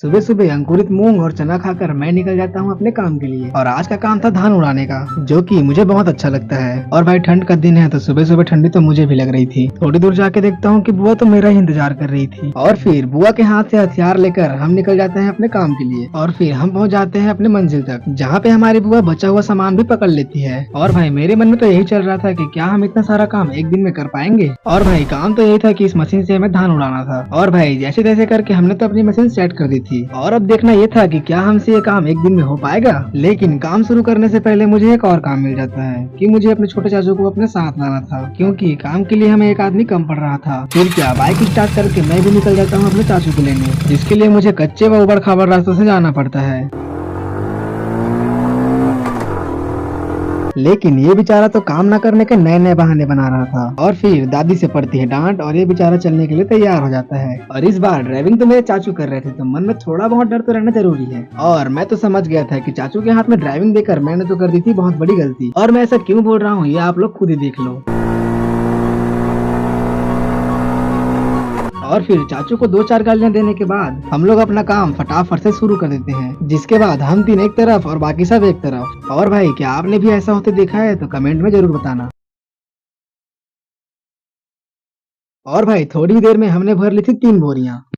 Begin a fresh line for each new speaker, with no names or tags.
सुबह सुबह अंकुरित मूंग और चना खाकर मैं निकल जाता हूँ अपने काम के लिए। और आज का काम था धान उड़ाने का, जो कि मुझे बहुत अच्छा लगता है। और भाई ठंड का दिन है तो सुबह सुबह ठंडी तो मुझे भी लग रही थी। थोड़ी दूर जाके देखता हूँ कि बुआ तो मेरा ही इंतजार कर रही थी। और फिर बुआ के हाथ से हथियार लेकर हम निकल जाते हैं अपने काम के लिए। और फिर हम पहुँच जाते हैं अपने मंजिल तक, जहाँ पे हमारी बुआ बचा हुआ सामान भी पकड़ लेती है। और भाई मेरे मन में तो यही चल रहा था कि क्या हम इतना सारा काम एक दिन में कर पाएंगे। और भाई काम तो यही था कि इस मशीन से हमें धान उड़ाना था। और भाई जैसे तैसे करके हमने तो अपनी मशीन सेट कर दी थी। और अब देखना ये था कि क्या हमसे ये काम एक दिन में हो पाएगा। लेकिन काम शुरू करने से पहले मुझे एक और काम मिल जाता है कि मुझे अपने छोटे चाचू को अपने साथ लाना था, क्योंकि काम के लिए हमें एक आदमी कम पड़ रहा था। फिर क्या, बाइक स्टार्ट करके मैं भी निकल जाता हूँ अपने चाचू को लेने, जिसके लिए मुझे कच्चे व उबड़ खाबड़ रास्तों से जाना पड़ता है। लेकिन ये बेचारा तो काम न करने के नए नए बहाने बना रहा था। और फिर दादी से पड़ती है डांट और ये बेचारा चलने के लिए तैयार हो जाता है। और इस बार ड्राइविंग तो मेरे चाचू कर रहे थे, तो मन में थोड़ा बहुत डर तो रहना जरूरी है। और मैं तो समझ गया था कि चाचू के हाथ में ड्राइविंग देकर मैंने तो कर दी थी बहुत बड़ी गलती। और मैं ऐसा क्यों बोल रहा हूँ ये आप लोग खुद ही देख लो। और फिर चाचू को 2-4 गालियां देने के बाद हम लोग अपना काम फटाफट से शुरू कर देते हैं, जिसके बाद हम 3 एक तरफ और बाकी सब एक तरफ। और भाई क्या आपने भी ऐसा होते देखा है तो कमेंट में जरूर बताना। और भाई थोड़ी देर में हमने भर ली थी 3 बोरियां।